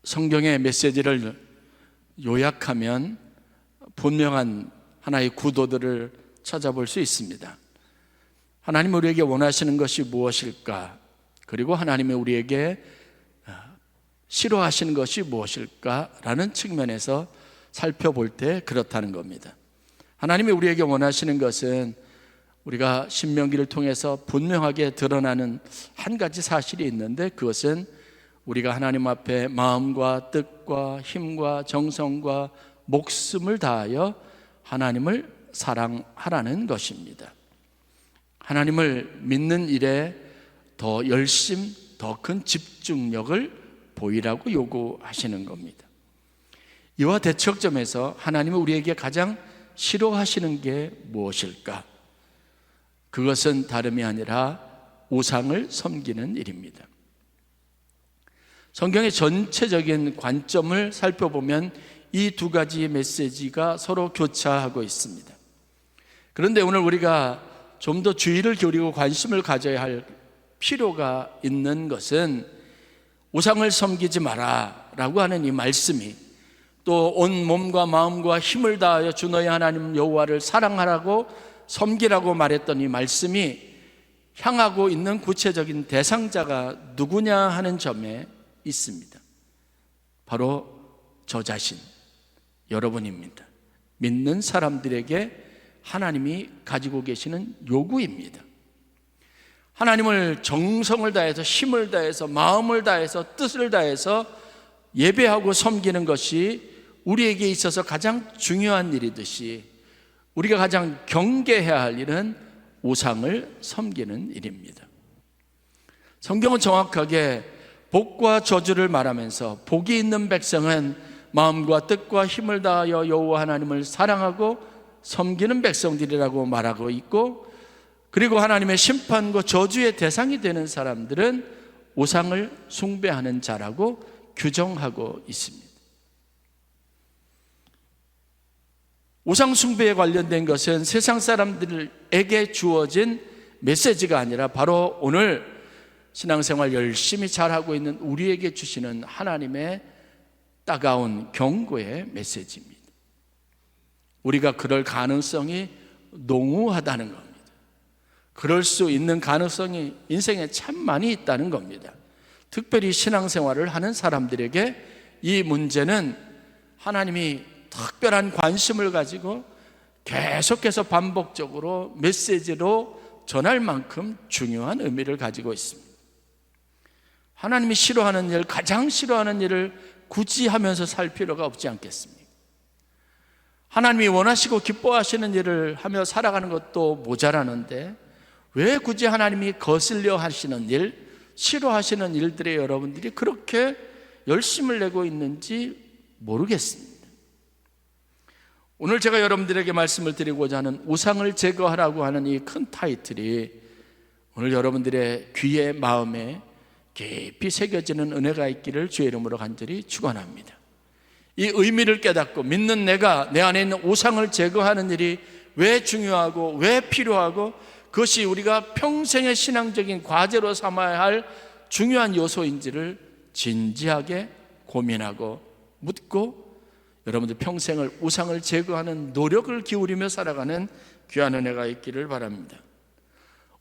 성경의 메시지를 요약하면 분명한 하나의 구도들을 찾아볼 수 있습니다. 하나님 우리에게 원하시는 것이 무엇일까? 그리고 하나님이 우리에게 싫어하시는 것이 무엇일까? 라는 측면에서 살펴볼 때 그렇다는 겁니다. 하나님이 우리에게 원하시는 것은 우리가 신명기를 통해서 분명하게 드러나는 한 가지 사실이 있는데, 그것은 우리가 하나님 앞에 마음과 뜻과 힘과 정성과 목숨을 다하여 하나님을 사랑하라는 것입니다. 하나님을 믿는 일에 더 열심, 더 큰 집중력을 보이라고 요구하시는 겁니다. 이와 대척점에서 하나님은 우리에게 가장 싫어하시는 게 무엇일까? 그것은 다름이 아니라 우상을 섬기는 일입니다. 성경의 전체적인 관점을 살펴보면 이 두 가지 메시지가 서로 교차하고 있습니다. 그런데 오늘 우리가 좀 더 주의를 기울이고 관심을 가져야 할 필요가 있는 것은 우상을 섬기지 마라 라고 하는 이 말씀이, 또 온 몸과 마음과 힘을 다하여 주 너희 하나님 여호와를 사랑하라고 섬기라고 말했던 이 말씀이 향하고 있는 구체적인 대상자가 누구냐 하는 점에 있습니다. 바로 저 자신, 여러분입니다. 믿는 사람들에게 하나님이 가지고 계시는 요구입니다. 하나님을 정성을 다해서, 힘을 다해서, 마음을 다해서, 뜻을 다해서 예배하고 섬기는 것이 우리에게 있어서 가장 중요한 일이듯이, 우리가 가장 경계해야 할 일은 우상을 섬기는 일입니다. 성경은 정확하게 복과 저주를 말하면서 복이 있는 백성은 마음과 뜻과 힘을 다하여 여호와 하나님을 사랑하고 섬기는 백성들이라고 말하고 있고, 그리고 하나님의 심판과 저주의 대상이 되는 사람들은 우상을 숭배하는 자라고 규정하고 있습니다. 우상 숭배에 관련된 것은 세상 사람들에게 주어진 메시지가 아니라 바로 오늘 신앙생활 열심히 잘하고 있는 우리에게 주시는 하나님의 따가운 경고의 메시지입니다. 우리가 그럴 가능성이 농후하다는 겁니다. 그럴 수 있는 가능성이 인생에 참 많이 있다는 겁니다. 특별히 신앙생활을 하는 사람들에게 이 문제는 하나님이 특별한 관심을 가지고 계속해서 반복적으로 메시지로 전할 만큼 중요한 의미를 가지고 있습니다. 하나님이 싫어하는 일, 가장 싫어하는 일을 굳이 하면서 살 필요가 없지 않겠습니까? 하나님이 원하시고 기뻐하시는 일을 하며 살아가는 것도 모자라는데 왜 굳이 하나님이 거슬려 하시는 일, 싫어하시는 일들에 여러분들이 그렇게 열심을 내고 있는지 모르겠습니다. 오늘 제가 여러분들에게 말씀을 드리고자 하는 우상을 제거하라고 하는 이 큰 타이틀이 오늘 여러분들의 귀에, 마음에 깊이 새겨지는 은혜가 있기를 주의 이름으로 간절히 축원합니다. 이 의미를 깨닫고 믿는 내가 내 안에 있는 우상을 제거하는 일이 왜 중요하고 왜 필요하고, 그것이 우리가 평생의 신앙적인 과제로 삼아야 할 중요한 요소인지를 진지하게 고민하고 묻고, 여러분들 평생을 우상을 제거하는 노력을 기울이며 살아가는 귀한 은혜가 있기를 바랍니다.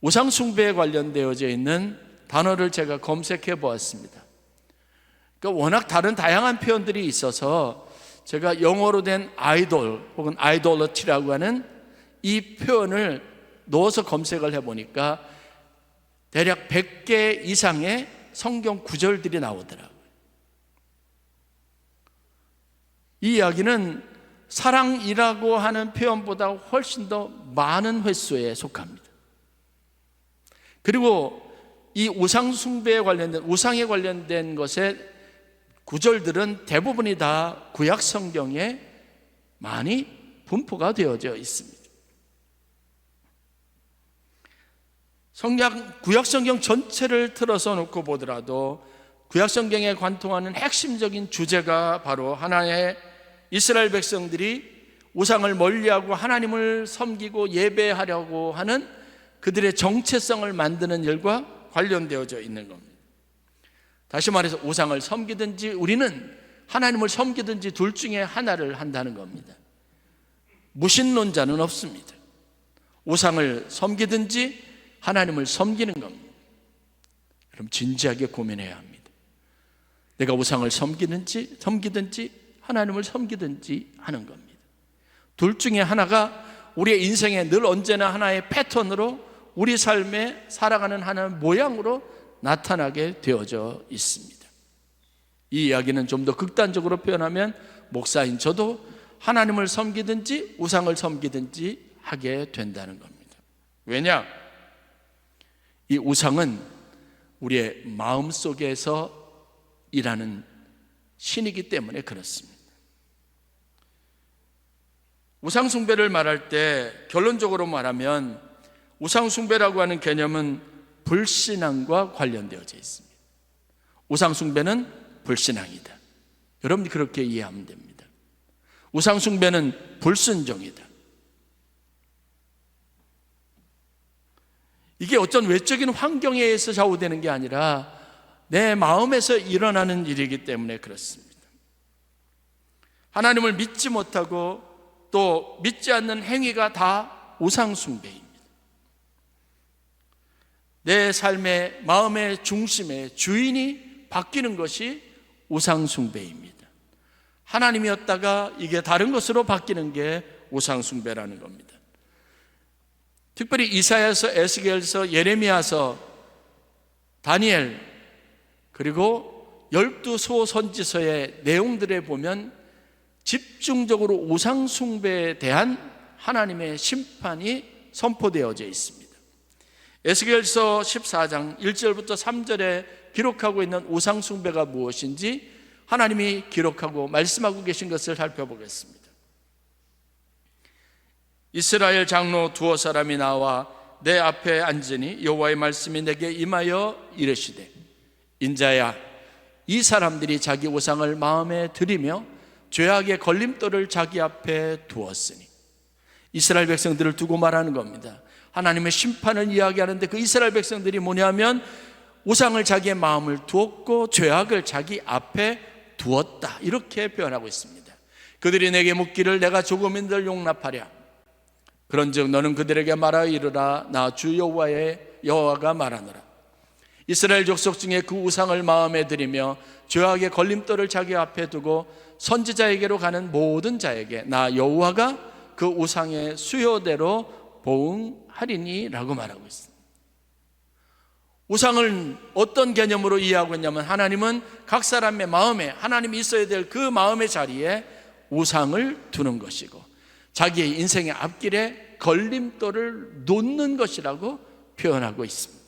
우상 숭배에 관련되어져 있는 단어를 제가 검색해 보았습니다. 그러니까 워낙 다른 다양한 표현들이 있어서 제가 영어로 된 아이돌 혹은 아이돌러티라고 하는 이 표현을 넣어서 검색을 해보니까 대략 100개 이상의 성경 구절들이 나오더라고요. 이 이야기는 사랑이라고 하는 표현보다 훨씬 더 많은 횟수에 속합니다. 그리고 이 우상 숭배에 관련된, 우상에 관련된 것의 구절들은 대부분이 다 구약 성경에 많이 분포가 되어져 있습니다. 구약 성경 전체를 틀어서 놓고 보더라도 구약 성경에 관통하는 핵심적인 주제가 바로 하나의 이스라엘 백성들이 우상을 멀리하고 하나님을 섬기고 예배하려고 하는 그들의 정체성을 만드는 일과 관련되어져 있는 겁니다. 다시 말해서 우상을 섬기든지 우리는 하나님을 섬기든지 둘 중에 하나를 한다는 겁니다. 무신론자는 없습니다. 우상을 섬기든지 하나님을 섬기는 겁니다. 그럼 진지하게 고민해야 합니다. 내가 우상을 섬기든지 하나님을 섬기든지 하는 겁니다. 둘 중에 하나가 우리의 인생에 늘 언제나 하나의 패턴으로 우리 삶에 살아가는 하나의 모양으로 나타나게 되어져 있습니다. 이 이야기는 좀 더 극단적으로 표현하면 목사인 저도 하나님을 섬기든지 우상을 섬기든지 하게 된다는 겁니다. 왜냐? 이 우상은 우리의 마음속에서 일하는 신이기 때문에 그렇습니다. 우상숭배를 말할 때 결론적으로 말하면 우상숭배라고 하는 개념은 불신앙과 관련되어져 있습니다. 우상숭배는 불신앙이다. 여러분이 그렇게 이해하면 됩니다. 우상숭배는 불순종이다. 이게 어떤 외적인 환경에 의해서 좌우되는 게 아니라 내 마음에서 일어나는 일이기 때문에 그렇습니다. 하나님을 믿지 못하고 또 믿지 않는 행위가 다 우상숭배입니다. 내 삶의 마음의 중심의 주인이 바뀌는 것이 우상숭배입니다. 하나님이었다가 이게 다른 것으로 바뀌는 게 우상숭배라는 겁니다. 특별히 이사야서, 에스겔서, 예레미야서, 다니엘 그리고 12소 선지서의 내용들에 보면 집중적으로 우상숭배에 대한 하나님의 심판이 선포되어져 있습니다. 에스겔서 14장 1절부터 3절에 기록하고 있는 우상숭배가 무엇인지 하나님이 기록하고 말씀하고 계신 것을 살펴보겠습니다. 이스라엘 장로 두어 사람이 나와 내 앞에 앉으니 여호와의 말씀이 내게 임하여 이르시되 인자야, 이 사람들이 자기 우상을 마음에 들이며 죄악의 걸림돌을 자기 앞에 두었으니, 이스라엘 백성들을 두고 말하는 겁니다. 하나님의 심판을 이야기하는데 그 이스라엘 백성들이 뭐냐면 우상을 자기의 마음을 두었고 죄악을 자기 앞에 두었다, 이렇게 표현하고 있습니다. 그들이 내게 묻기를 내가 조금인들 용납하랴. 그런즉 너는 그들에게 말하여 이르라. 나 주 여호와가 말하노라. 이스라엘 족속 중에 그 우상을 마음에 들이며 죄악의 걸림돌을 자기 앞에 두고 선지자에게로 가는 모든 자에게 나 여호와가 그 우상의 수요대로 보응하리니 라고 말하고 있습니다. 우상을 어떤 개념으로 이해하고 있냐면 하나님은 각 사람의 마음에, 하나님이 있어야 될 그 마음의 자리에 우상을 두는 것이고 자기의 인생의 앞길에 걸림돌을 놓는 것이라고 표현하고 있습니다.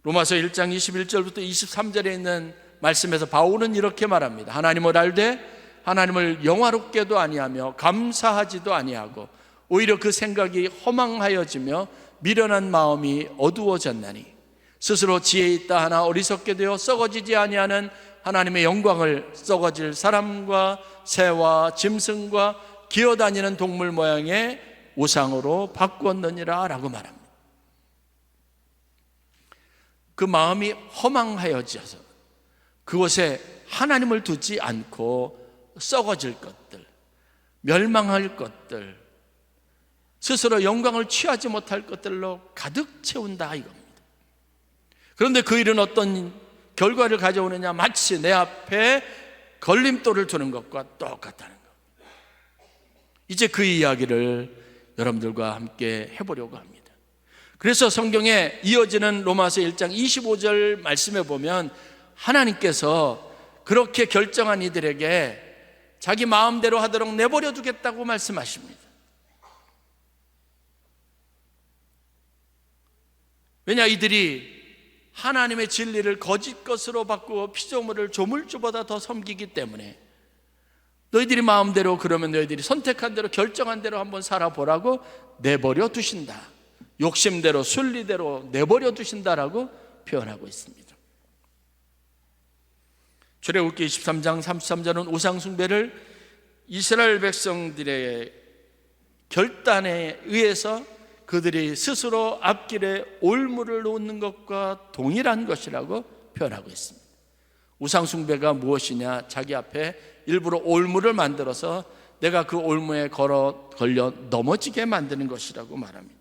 로마서 1장 21절부터 23절에 있는 말씀에서 바울은 이렇게 말합니다. 하나님을 알되 하나님을 영화롭게도 아니하며 감사하지도 아니하고 오히려 그 생각이 허망하여지며 미련한 마음이 어두워졌나니 스스로 지혜 있다 하나 어리석게 되어 썩어지지 아니하는 하나님의 영광을 썩어질 사람과 새와 짐승과 기어다니는 동물 모양의 우상으로 바꾸었느니라 라고 말합니다. 그 마음이 허망하여져서 그곳에 하나님을 두지 않고 썩어질 것들, 멸망할 것들, 스스로 영광을 취하지 못할 것들로 가득 채운다 이겁니다. 그런데 그 일은 어떤 결과를 가져오느냐? 마치 내 앞에 걸림돌을 두는 것과 똑같다는 것. 이제 그 이야기를 여러분들과 함께 해보려고 합니다. 그래서 성경에 이어지는 로마서 1장 25절 말씀에 보면 하나님께서 그렇게 결정한 이들에게 자기 마음대로 하도록 내버려 두겠다고 말씀하십니다. 왜냐, 이들이 하나님의 진리를 거짓 것으로 바꾸어 피조물을 조물주보다 더 섬기기 때문에 너희들이 마음대로, 그러면 너희들이 선택한 대로 결정한 대로 한번 살아보라고 내버려 두신다, 욕심대로 순리대로 내버려 두신다라고 표현하고 있습니다. 출애굽기 23장 33절은 우상숭배를 이스라엘 백성들의 결단에 의해서 그들이 스스로 앞길에 올무를 놓는 것과 동일한 것이라고 표현하고 있습니다. 우상숭배가 무엇이냐? 자기 앞에 일부러 올무를 만들어서 내가 그 올무에 걸려 넘어지게 만드는 것이라고 말합니다.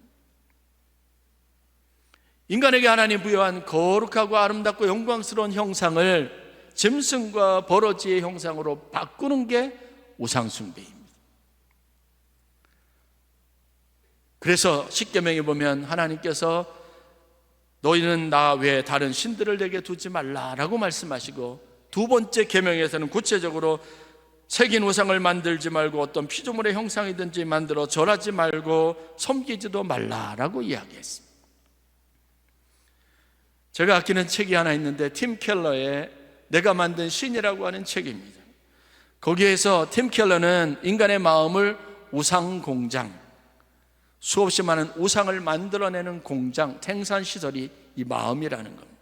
인간에게 하나님 부여한 거룩하고 아름답고 영광스러운 형상을 짐승과 버러지의 형상으로 바꾸는 게 우상숭배입니다. 그래서 십계명에 보면 하나님께서 너희는 나 외에 다른 신들을 내게 두지 말라라고 말씀하시고, 두 번째 계명에서는 구체적으로 새긴 우상을 만들지 말고 어떤 피조물의 형상이든지 만들어 절하지 말고 섬기지도 말라라고 이야기했습니다. 제가 아끼는 책이 하나 있는데 팀 켈러의 내가 만든 신이라고 하는 책입니다. 거기에서 팀 켈러는 인간의 마음을 우상 공장, 수없이 많은 우상을 만들어내는 공장, 생산시설이 이 마음이라는 겁니다.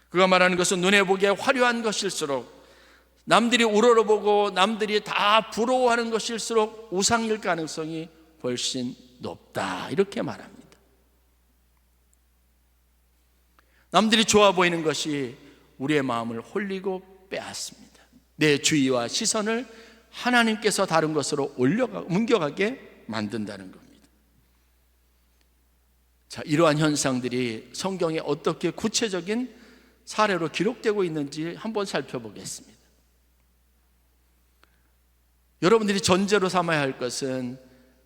그가 말하는 것은 눈에 보기에 화려한 것일수록, 남들이 우러러보고 남들이 다 부러워하는 것일수록 우상일 가능성이 훨씬 높다, 이렇게 말합니다. 남들이 좋아 보이는 것이 우리의 마음을 홀리고 빼앗습니다. 내 주의와 시선을 하나님께서 다른 것으로 옮겨가게 만든다는 겁니다. 자, 이러한 현상들이 성경에 어떻게 구체적인 사례로 기록되고 있는지 한번 살펴보겠습니다. 여러분들이 전제로 삼아야 할 것은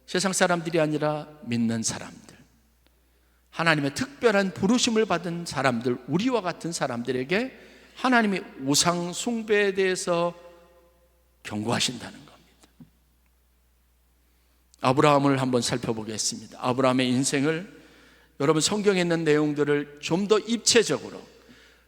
세상 사람들이 아니라 믿는 사람들, 하나님의 특별한 부르심을 받은 사람들, 우리와 같은 사람들에게 하나님이 우상 숭배에 대해서 경고하신다는 겁니다. 아브라함을 한번 살펴보겠습니다. 아브라함의 인생을, 여러분 성경에 있는 내용들을 좀 더 입체적으로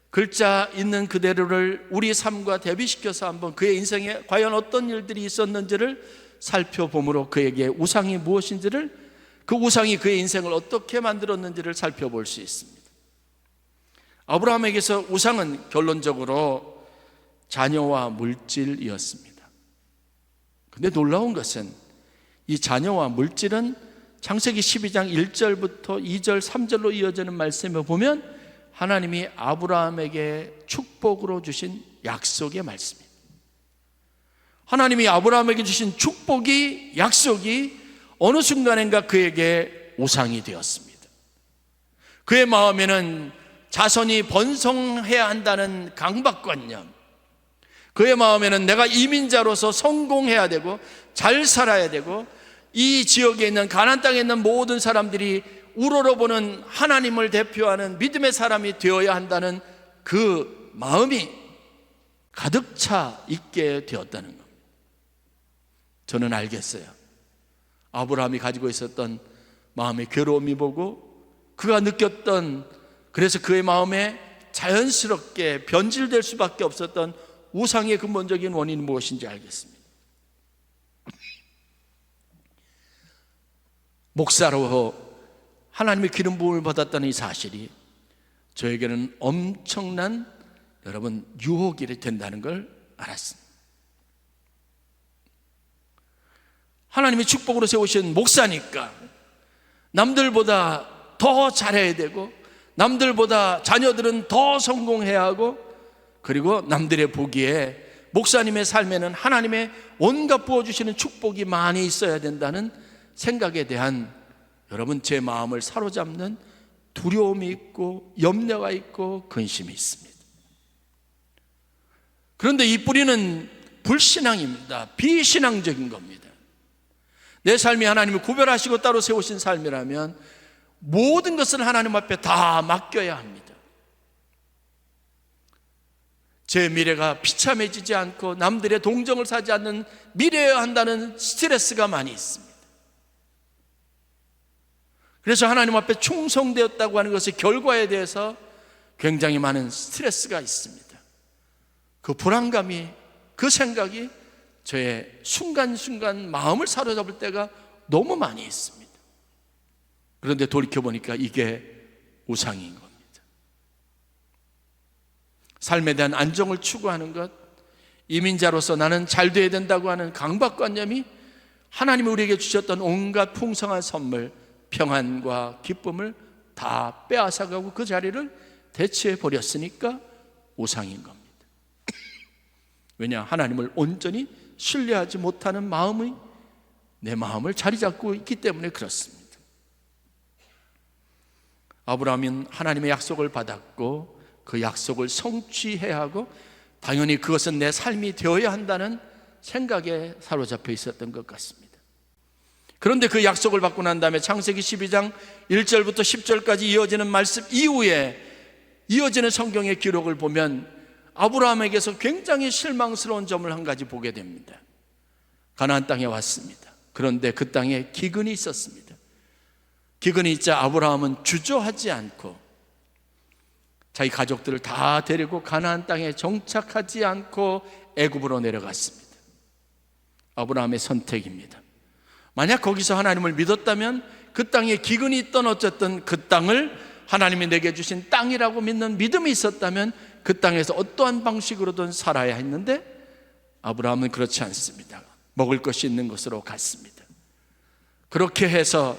글자 있는 그대로를 우리 삶과 대비시켜서 한번 그의 인생에 과연 어떤 일들이 있었는지를 살펴보므로 그에게 우상이 무엇인지를, 그 우상이 그의 인생을 어떻게 만들었는지를 살펴볼 수 있습니다. 아브라함에게서 우상은 결론적으로 자녀와 물질이었습니다. 그런데 놀라운 것은 이 자녀와 물질은 창세기 12장 1절부터 2절, 3절로 이어지는 말씀에 보면 하나님이 아브라함에게 축복으로 주신 약속의 말씀입니다. 하나님이 아브라함에게 주신 축복이, 약속이 어느 순간인가 그에게 우상이 되었습니다. 그의 마음에는 자손이 번성해야 한다는 강박관념, 그의 마음에는 내가 이민자로서 성공해야 되고 잘 살아야 되고 이 지역에 있는 가나안 땅에 있는 모든 사람들이 우러러보는 하나님을 대표하는 믿음의 사람이 되어야 한다는 그 마음이 가득 차 있게 되었다는 겁니다. 저는 알겠어요. 아브라함이 가지고 있었던 마음의 괴로움이 보고 그가 느꼈던, 그래서 그의 마음에 자연스럽게 변질될 수밖에 없었던 우상의 근본적인 원인이 무엇인지 알겠습니다. 목사로 하나님의 기름 부음을 받았다는 이 사실이 저에게는 엄청난, 여러분, 유혹이 된다는 걸 알았습니다. 하나님이 축복으로 세우신 목사니까 남들보다 더 잘해야 되고, 남들보다 자녀들은 더 성공해야 하고, 그리고 남들의 보기에 목사님의 삶에는 하나님의 온갖 부어주시는 축복이 많이 있어야 된다는 생각에 대한, 여러분, 제 마음을 사로잡는 두려움이 있고 염려가 있고 근심이 있습니다. 그런데 이 뿌리는 불신앙입니다. 비신앙적인 겁니다. 내 삶이 하나님이 구별하시고 따로 세우신 삶이라면 모든 것을 하나님 앞에 다 맡겨야 합니다. 제 미래가 비참해지지 않고 남들의 동정을 사지 않는 미래여야 한다는 스트레스가 많이 있습니다. 그래서 하나님 앞에 충성되었다고 하는 것의 결과에 대해서 굉장히 많은 스트레스가 있습니다. 그 불안감이, 그 생각이 저의 순간순간 마음을 사로잡을 때가 너무 많이 있습니다. 그런데 돌이켜보니까 이게 우상인 겁니다. 삶에 대한 안정을 추구하는 것, 이민자로서 나는 잘 돼야 된다고 하는 강박관념이 하나님이 우리에게 주셨던 온갖 풍성한 선물, 평안과 기쁨을 다 빼앗아가고 그 자리를 대체해 버렸으니까 우상인 겁니다. 왜냐? 하나님을 온전히 신뢰하지 못하는 마음이 내 마음을 자리 잡고 있기 때문에 그렇습니다. 아브라함은 하나님의 약속을 받았고 그 약속을 성취해야 하고 당연히 그것은 내 삶이 되어야 한다는 생각에 사로잡혀 있었던 것 같습니다. 그런데 그 약속을 받고 난 다음에 창세기 12장 1절부터 10절까지 이어지는 말씀 이후에 이어지는 성경의 기록을 보면 아브라함에게서 굉장히 실망스러운 점을 한 가지 보게 됩니다. 가나안 땅에 왔습니다. 그런데 그 땅에 기근이 있었습니다. 기근이 있자 아브라함은 주저하지 않고 자기 가족들을 다 데리고 가나안 땅에 정착하지 않고 애굽으로 내려갔습니다. 아브라함의 선택입니다. 만약 거기서 하나님을 믿었다면 그 땅에 기근이 있던 어쨌든 그 땅을 하나님이 내게 주신 땅이라고 믿는 믿음이 있었다면 그 땅에서 어떠한 방식으로든 살아야 했는데 아브라함은 그렇지 않습니다. 먹을 것이 있는 곳으로 갔습니다. 그렇게 해서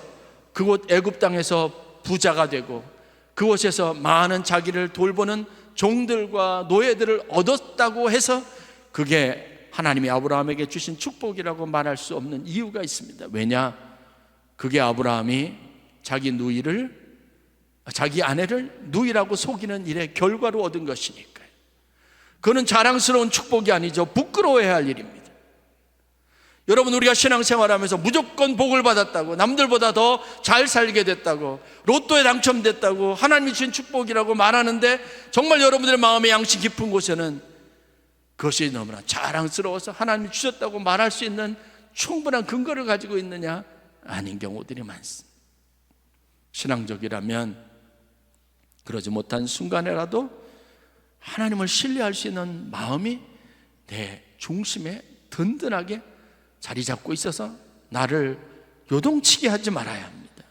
그곳 애굽 땅에서 부자가 되고 그곳에서 많은 자기를 돌보는 종들과 노예들을 얻었다고 해서 그게 하나님이 아브라함에게 주신 축복이라고 말할 수 없는 이유가 있습니다. 왜냐? 그게 아브라함이 자기 아내를 누이라고 속이는 일의 결과로 얻은 것이니까요. 그거는 자랑스러운 축복이 아니죠. 부끄러워해야 할 일입니다. 여러분, 우리가 신앙생활하면서 무조건 복을 받았다고, 남들보다 더 잘 살게 됐다고, 로또에 당첨됐다고, 하나님이 주신 축복이라고 말하는데 정말 여러분들의 마음의 양심 깊은 곳에는 그것이 너무나 자랑스러워서 하나님이 주셨다고 말할 수 있는 충분한 근거를 가지고 있느냐? 아닌 경우들이 많습니다. 신앙적이라면 그러지 못한 순간에라도 하나님을 신뢰할 수 있는 마음이 내 중심에 든든하게 자리 잡고 있어서 나를 요동치게 하지 말아야 합니다.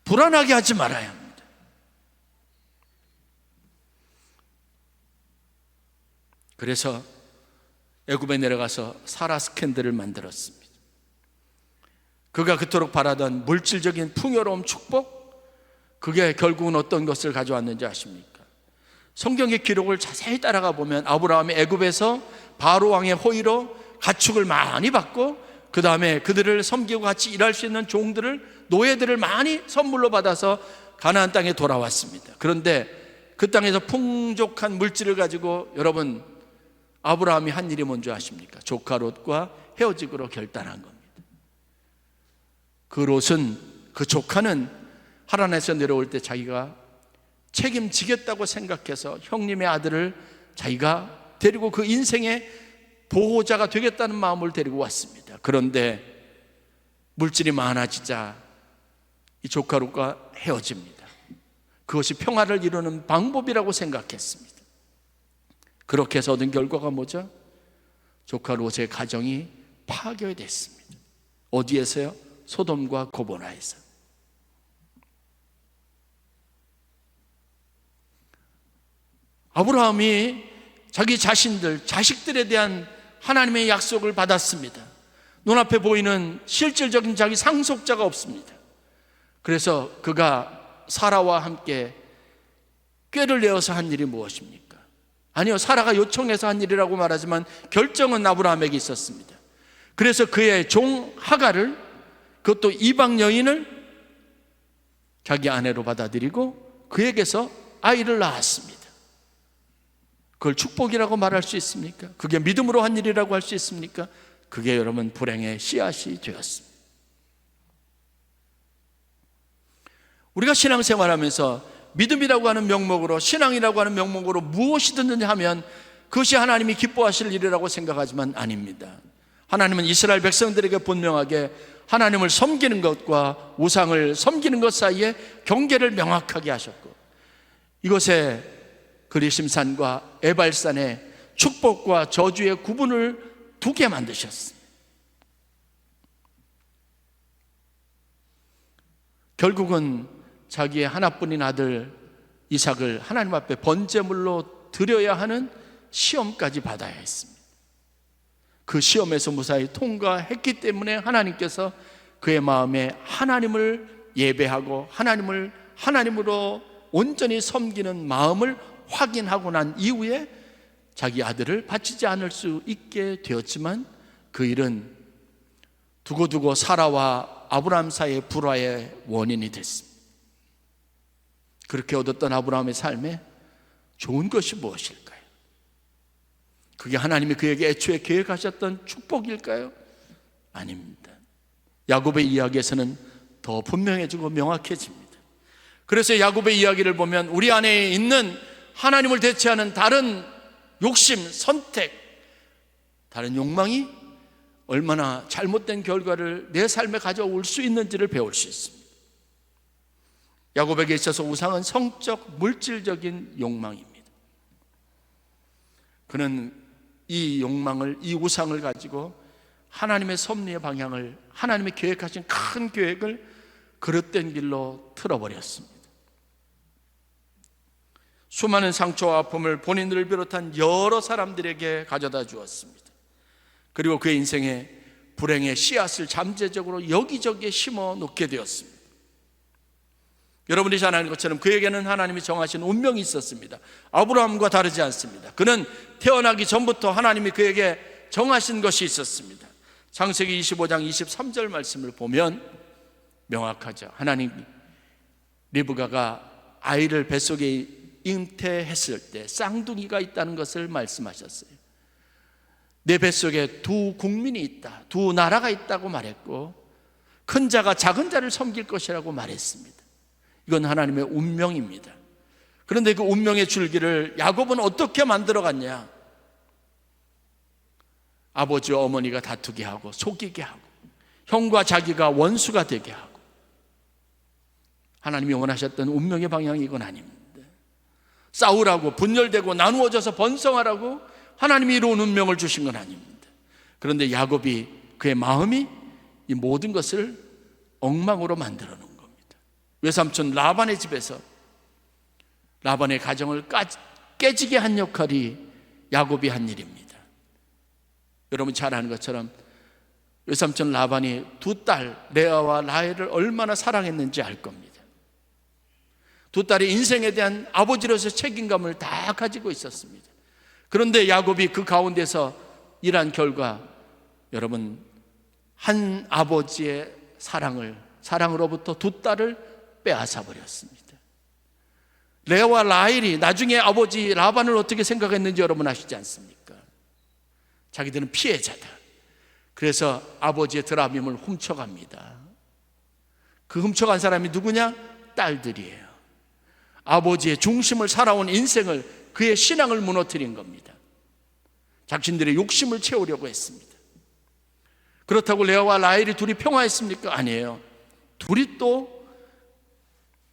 불안하게 하지 말아야 합니다. 그래서 애굽에 내려가서 사라 스캔들을 만들었습니다. 그가 그토록 바라던 물질적인 풍요로움, 축복, 그게 결국은 어떤 것을 가져왔는지 아십니까? 성경의 기록을 자세히 따라가 보면 아브라함이 애굽에서 바로 왕의 호의로 가축을 많이 받고 그 다음에 그들을 섬기고 같이 일할 수 있는 종들을, 노예들을 많이 선물로 받아서 가나안 땅에 돌아왔습니다. 그런데 그 땅에서 풍족한 물질을 가지고 여러분, 아브라함이 한 일이 뭔지 아십니까? 조카 롯과 헤어지기로 결단한 겁니다. 그 롯은, 그 조카는 하란에서 내려올 때 자기가 책임지겠다고 생각해서 형님의 아들을 자기가 데리고 그 인생의 보호자가 되겠다는 마음을 데리고 왔습니다. 그런데 물질이 많아지자 이 조카 롯과 헤어집니다. 그것이 평화를 이루는 방법이라고 생각했습니다. 그렇게 해서 얻은 결과가 뭐죠? 조카 롯의 가정이 파괴됐습니다. 어디에서요? 소돔과 고모라에서. 아브라함이 자기 자식들에 대한 하나님의 약속을 받았습니다. 눈앞에 보이는 실질적인 자기 상속자가 없습니다. 그래서 그가 사라와 함께 꾀를 내어서 한 일이 무엇입니까? 아니요, 사라가 요청해서 한 일이라고 말하지만 결정은 아브라함에게 있었습니다. 그래서 그의 종 하갈을, 그것도 이방 여인을 자기 아내로 받아들이고 그에게서 아이를 낳았습니다. 그걸 축복이라고 말할 수 있습니까? 그게 믿음으로 한 일이라고 할 수 있습니까? 그게 여러분 불행의 씨앗이 되었습니다. 우리가 신앙생활하면서 믿음이라고 하는 명목으로, 신앙이라고 하는 명목으로 무엇이든지 하면 그것이 하나님이 기뻐하실 일이라고 생각하지만 아닙니다. 하나님은 이스라엘 백성들에게 분명하게 하나님을 섬기는 것과 우상을 섬기는 것 사이에 경계를 명확하게 하셨고, 이것에 그리심산과 에발산의 축복과 저주의 구분을 두게 만드셨습니다. 결국은 자기의 하나뿐인 아들 이삭을 하나님 앞에 번제물로 드려야 하는 시험까지 받아야 했습니다. 그 시험에서 무사히 통과했기 때문에 하나님께서 그의 마음에 하나님을 예배하고 하나님을 하나님으로 온전히 섬기는 마음을 확인하고 난 이후에 자기 아들을 바치지 않을 수 있게 되었지만 그 일은 두고두고 사라와 아브라함 사이의 불화의 원인이 됐습니다. 그렇게 얻었던 아브라함의 삶에 좋은 것이 무엇일까요? 그게 하나님이 그에게 애초에 계획하셨던 축복일까요? 아닙니다. 야곱의 이야기에서는 더 분명해지고 명확해집니다. 그래서 야곱의 이야기를 보면 우리 안에 있는 하나님을 대체하는 다른 욕심, 선택, 다른 욕망이 얼마나 잘못된 결과를 내 삶에 가져올 수 있는지를 배울 수 있습니다. 야곱에게 있어서 우상은 성적, 물질적인 욕망입니다. 그는 이 욕망을, 이 우상을 가지고 하나님의 섭리의 방향을, 하나님의 계획하신 큰 계획을 그릇된 길로 틀어버렸습니다. 수많은 상처와 아픔을 본인들을 비롯한 여러 사람들에게 가져다 주었습니다. 그리고 그의 인생에 불행의 씨앗을 잠재적으로 여기저기에 심어 놓게 되었습니다. 여러분이 잘 아는 것처럼 그에게는 하나님이 정하신 운명이 있었습니다. 아브라함과 다르지 않습니다. 그는 태어나기 전부터 하나님이 그에게 정하신 것이 있었습니다. 창세기 25장 23절 말씀을 보면 명확하죠. 하나님, 리브가가 아이를 뱃속에 잉태했을 때 쌍둥이가 있다는 것을 말씀하셨어요. 내 뱃속에 두 국민이 있다, 두 나라가 있다고 말했고 큰 자가 작은 자를 섬길 것이라고 말했습니다. 이건 하나님의 운명입니다. 그런데 그 운명의 줄기를 야곱은 어떻게 만들어갔냐? 아버지와 어머니가 다투게 하고 속이게 하고 형과 자기가 원수가 되게 하고, 하나님이 원하셨던 운명의 방향이 이건 아닙니다. 싸우라고, 분열되고 나누어져서 번성하라고 하나님이 이루는 운명을 주신 건 아닙니다. 그런데 야곱이, 그의 마음이 이 모든 것을 엉망으로 만들어 놓은 겁니다. 외삼촌 라반의 집에서 라반의 가정을 깨지게 한 역할이 야곱이 한 일입니다. 여러분 잘 아는 것처럼 외삼촌 라반이 두 딸 레아와 라헬을 얼마나 사랑했는지 알 겁니다. 두 딸이 인생에 대한 아버지로서 책임감을 다 가지고 있었습니다. 그런데 야곱이 그 가운데서 일한 결과, 여러분, 한 아버지의 사랑으로부터 두 딸을 빼앗아 버렸습니다. 레아와 라헬이 나중에 아버지 라반을 어떻게 생각했는지 여러분 아시지 않습니까? 자기들은 피해자다. 그래서 아버지의 드라밈을 훔쳐갑니다. 그 훔쳐간 사람이 누구냐? 딸들이에요. 아버지의 중심을 살아온 인생을, 그의 신앙을 무너뜨린 겁니다. 자신들의 욕심을 채우려고 했습니다. 그렇다고 레아와 라헬이 둘이 평화했습니까? 아니에요. 둘이 또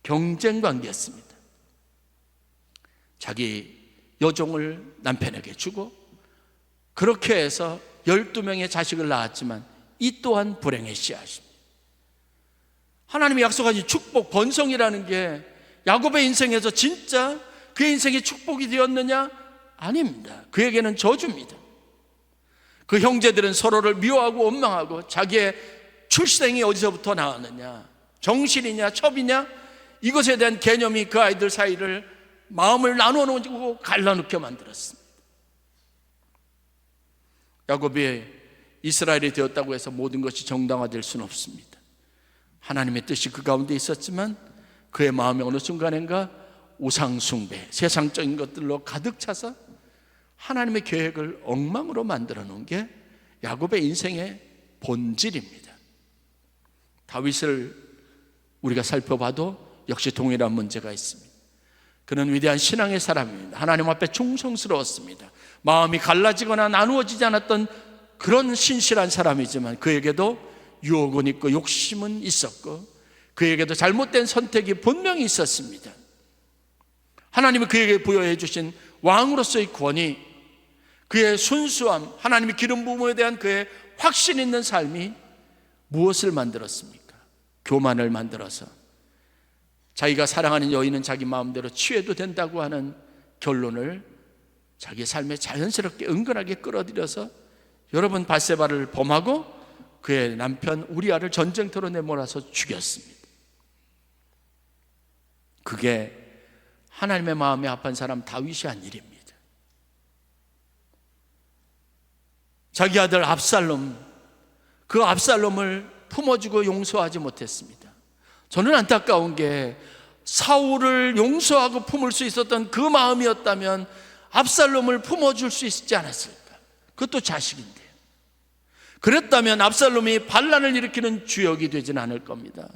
경쟁 관계였습니다. 자기 여종을 남편에게 주고 그렇게 해서 12명의 자식을 낳았지만 이 또한 불행의 씨앗입니다. 하나님이 약속하신 축복, 번성이라는 게 야곱의 인생에서 진짜 그의 인생의 축복이 되었느냐? 아닙니다. 그에게는 저주입니다. 그 형제들은 서로를 미워하고 원망하고 자기의 출생이 어디서부터 나왔느냐, 정신이냐 첩이냐, 이것에 대한 개념이 그 아이들 사이를, 마음을 나누어 놓고 갈라놓게 만들었습니다. 야곱이 이스라엘이 되었다고 해서 모든 것이 정당화될 수는 없습니다. 하나님의 뜻이 그 가운데 있었지만 그의 마음이 어느 순간인가 우상 숭배, 세상적인 것들로 가득 차서 하나님의 계획을 엉망으로 만들어 놓은 게 야곱의 인생의 본질입니다. 다윗을 우리가 살펴봐도 역시 동일한 문제가 있습니다. 그는 위대한 신앙의 사람입니다. 하나님 앞에 충성스러웠습니다. 마음이 갈라지거나 나누어지지 않았던 그런 신실한 사람이지만 그에게도 유혹은 있고 욕심은 있었고 그에게도 잘못된 선택이 분명히 있었습니다. 하나님이 그에게 부여해 주신 왕으로서의 권위, 그의 순수함, 하나님의 기름 부음에 대한 그의 확신 있는 삶이 무엇을 만들었습니까? 교만을 만들어서 자기가 사랑하는 여인은 자기 마음대로 취해도 된다고 하는 결론을 자기 삶에 자연스럽게 은근하게 끌어들여서 여러분 밧세바를 범하고 그의 남편 우리아를 전쟁터로 내몰아서 죽였습니다. 그게 하나님의 마음에 합한 사람 다윗이 한 일입니다. 자기 아들 압살롬, 그 압살롬을 품어주고 용서하지 못했습니다. 저는 안타까운 게 사울을 용서하고 품을 수 있었던 그 마음이었다면 압살롬을 품어줄 수 있지 않았을까? 그것도 자식인데요. 그랬다면 압살롬이 반란을 일으키는 주역이 되진 않을 겁니다.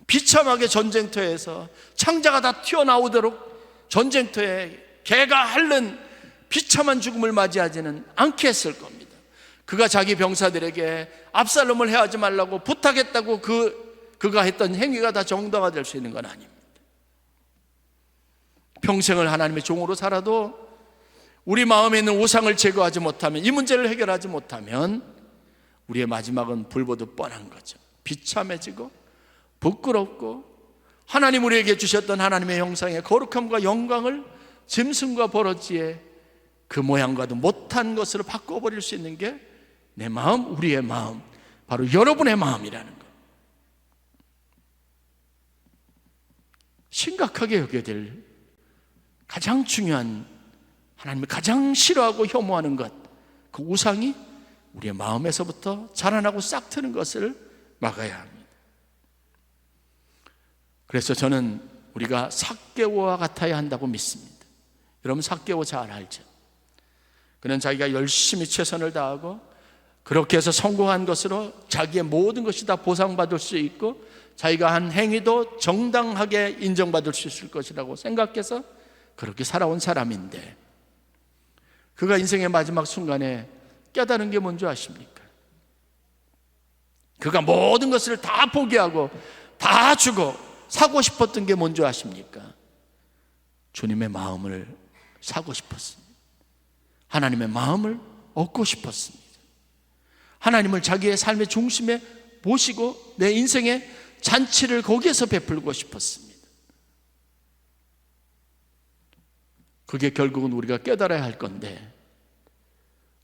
비참하게 전쟁터에서 창자가 다 튀어나오도록 전쟁터에 개가 핥는 비참한 죽음을 맞이하지는 않게 했을 겁니다. 그가 자기 병사들에게 압살롬을 해하지 말라고 부탁했다고 그가 했던 행위가 다 정당화될 수 있는 건 아닙니다. 평생을 하나님의 종으로 살아도 우리 마음에 있는 우상을 제거하지 못하면, 이 문제를 해결하지 못하면 우리의 마지막은 불보듯 뻔한 거죠. 비참해지고 부끄럽고 하나님 우리에게 주셨던 하나님의 형상의 거룩함과 영광을 짐승과 버러지의 그 모양과도 못한 것으로 바꿔버릴 수 있는 게 내 마음, 우리의 마음, 바로 여러분의 마음이라는 것. 심각하게 여겨야 될 가장 중요한, 하나님이 가장 싫어하고 혐오하는 것, 그 우상이 우리의 마음에서부터 자라나고 싹트는 것을 막아야 합니다. 그래서 저는 우리가 삭개오와 같아야 한다고 믿습니다. 여러분 삭개오 잘 알죠? 그는 자기가 열심히 최선을 다하고 그렇게 해서 성공한 것으로 자기의 모든 것이 다 보상받을 수 있고 자기가 한 행위도 정당하게 인정받을 수 있을 것이라고 생각해서 그렇게 살아온 사람인데, 그가 인생의 마지막 순간에 깨달은 게 뭔지 아십니까? 그가 모든 것을 다 포기하고 다 주고 사고 싶었던 게 뭔지 아십니까? 주님의 마음을 사고 싶었습니다. 하나님의 마음을 얻고 싶었습니다. 하나님을 자기의 삶의 중심에 모시고 내 인생의 잔치를 거기에서 베풀고 싶었습니다. 그게 결국은 우리가 깨달아야 할 건데,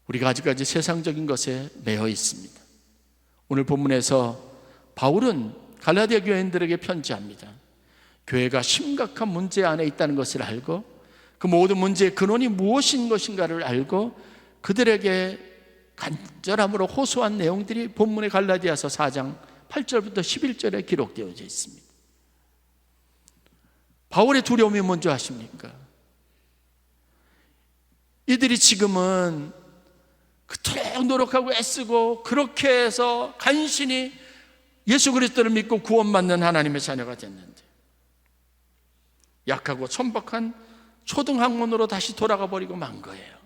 우리가 아직까지 세상적인 것에 매여 있습니다. 오늘 본문에서 바울은 갈라디아 교인들에게 편지합니다. 교회가 심각한 문제 안에 있다는 것을 알고 그 모든 문제의 근원이 무엇인 것인가를 알고 그들에게 간절함으로 호소한 내용들이 본문의 갈라디아서 4장 8절부터 11절에 기록되어져 있습니다. 바울의 두려움이 뭔지 아십니까? 이들이 지금은 그토록 노력하고 애쓰고 그렇게 해서 간신히 예수 그리스도를 믿고 구원받는 하나님의 자녀가 됐는데, 약하고 천박한 초등학문으로 다시 돌아가 버리고 만 거예요.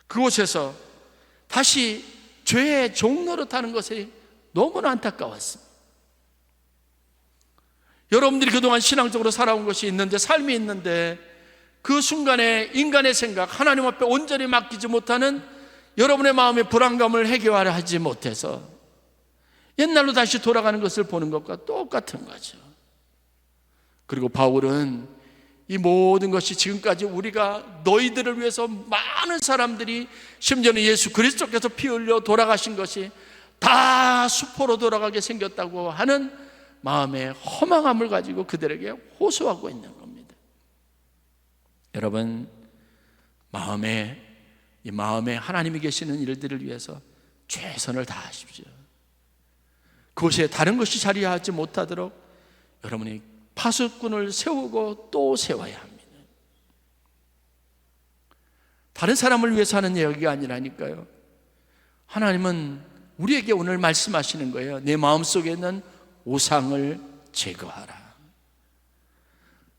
그곳에서 다시 죄의 종노릇하는 것이 너무나 안타까웠습니다. 여러분들이 그동안 신앙적으로 살아온 것이 있는데, 삶이 있는데, 그 순간에 인간의 생각, 하나님 앞에 온전히 맡기지 못하는 여러분의 마음의 불안감을 해결하지 못해서 옛날로 다시 돌아가는 것을 보는 것과 똑같은 거죠. 그리고 바울은 이 모든 것이 지금까지 우리가 너희들을 위해서 많은 사람들이, 심지어는 예수 그리스도께서 피 흘려 돌아가신 것이 다 수포로 돌아가게 생겼다고 하는 마음의 허망함을 가지고 그들에게 호소하고 있는 겁니다. 여러분, 이 마음에 하나님이 계시는 일들을 위해서 최선을 다하십시오. 그곳에 다른 것이 자리하지 못하도록 여러분이 파수꾼을 세우고 또 세워야 합니다. 다른 사람을 위해서 하는 이야기가 아니라니까요. 하나님은 우리에게 오늘 말씀하시는 거예요. 내 마음속에 있는 우상을 제거하라.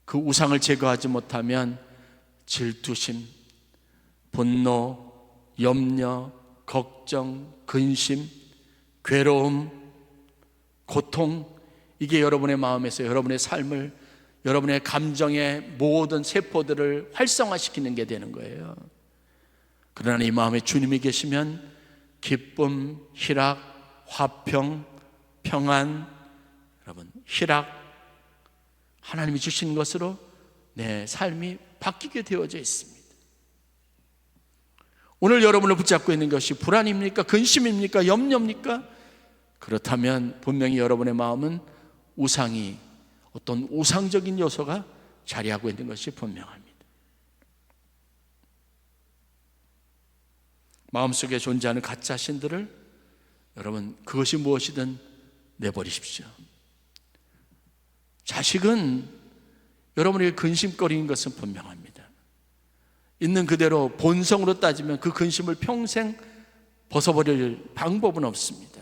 그 우상을 제거하지 못하면 질투심, 분노, 염려, 걱정, 근심, 괴로움, 고통, 이게 여러분의 마음에서 여러분의 삶을, 여러분의 감정의 모든 세포들을 활성화시키는 게 되는 거예요. 그러나 이 마음에 주님이 계시면 기쁨, 희락, 화평, 평안, 여러분 희락, 하나님이 주신 것으로 내 삶이 바뀌게 되어져 있습니다. 오늘 여러분을 붙잡고 있는 것이 불안입니까? 근심입니까? 염려입니까? 그렇다면 분명히 여러분의 마음은 우상이 어떤 우상적인 요소가 자리하고 있는 것이 분명합니다. 마음속에 존재하는 가짜 신들을 여러분 그것이 무엇이든 내버리십시오. 자식은 여러분에게 근심거리인 것은 분명합니다. 있는 그대로 본성으로 따지면 그 근심을 평생 벗어버릴 방법은 없습니다.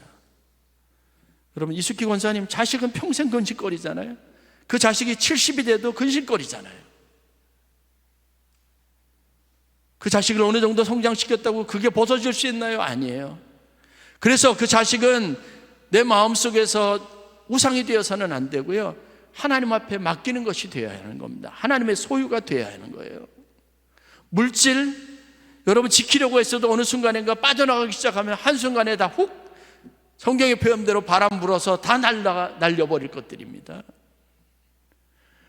여러분 이숙희 권사님 자식은 평생 근심거리잖아요. 그 자식이 70이 돼도 근심거리잖아요. 그 자식을 어느 정도 성장시켰다고 그게 벗어질 수 있나요? 아니에요. 그래서 그 자식은 내 마음속에서 우상이 되어서는 안 되고요, 하나님 앞에 맡기는 것이 되어야 하는 겁니다. 하나님의 소유가 되어야 하는 거예요. 물질 여러분 지키려고 했어도 어느 순간인가 빠져나가기 시작하면 한순간에 다 훅 성경의 표현대로 바람 불어서 다 날려버릴 것들입니다.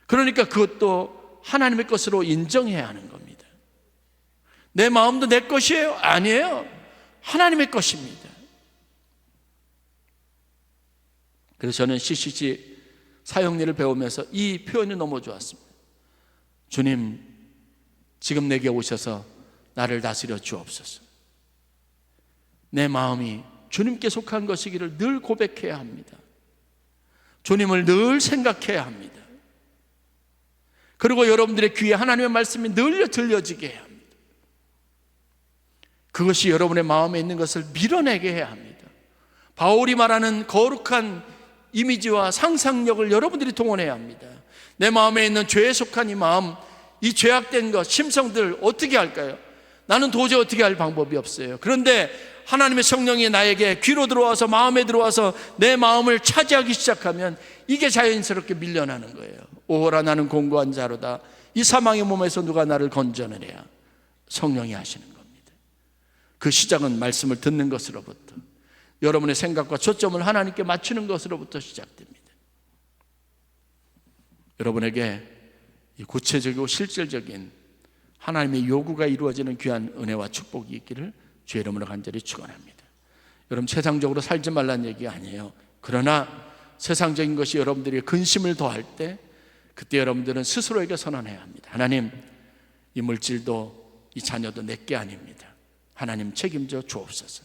그러니까 그것도 하나님의 것으로 인정해야 하는 겁니다. 내 마음도 내 것이에요? 아니에요. 하나님의 것입니다. 그래서 저는 CCC 사형리를 배우면서 이 표현이 너무 좋았습니다. 주님, 지금 내게 오셔서 나를 다스려 주옵소서. 내 마음이 주님께 속한 것이기를 늘 고백해야 합니다. 주님을 늘 생각해야 합니다. 그리고 여러분들의 귀에 하나님의 말씀이 늘 들려지게 해야 합니다. 그것이 여러분의 마음에 있는 것을 밀어내게 해야 합니다. 바울이 말하는 거룩한 이미지와 상상력을 여러분들이 동원해야 합니다. 내 마음에 있는 죄에 속한 이 마음, 이 죄악된 것, 심성들 어떻게 할까요? 나는 도저히 어떻게 할 방법이 없어요. 그런데 하나님의 성령이 나에게 귀로 들어와서 마음에 들어와서 내 마음을 차지하기 시작하면 이게 자연스럽게 밀려나는 거예요. 오호라 나는 공고한 자로다. 이 사망의 몸에서 누가 나를 건져내랴. 성령이 하시는 겁니다. 그 시작은 말씀을 듣는 것으로부터, 여러분의 생각과 초점을 하나님께 맞추는 것으로부터 시작됩니다. 여러분에게 이 구체적이고 실질적인 하나님의 요구가 이루어지는 귀한 은혜와 축복이 있기를 주의 이름으로 간절히 축원합니다. 여러분 세상적으로 살지 말라는 얘기 아니에요. 그러나 세상적인 것이 여러분들이 근심을 더할 때, 그때 여러분들은 스스로에게 선언해야 합니다. 하나님, 이 물질도 이 자녀도 내게 아닙니다. 하나님 책임져 주옵소서.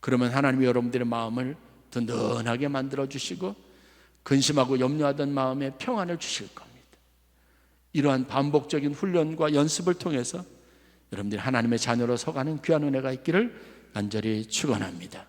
그러면 하나님이 여러분들의 마음을 든든하게 만들어 주시고 근심하고 염려하던 마음에 평안을 주실 겁니다. 이러한 반복적인 훈련과 연습을 통해서 여러분들이 하나님의 자녀로 서가는 귀한 은혜가 있기를 간절히 축원합니다.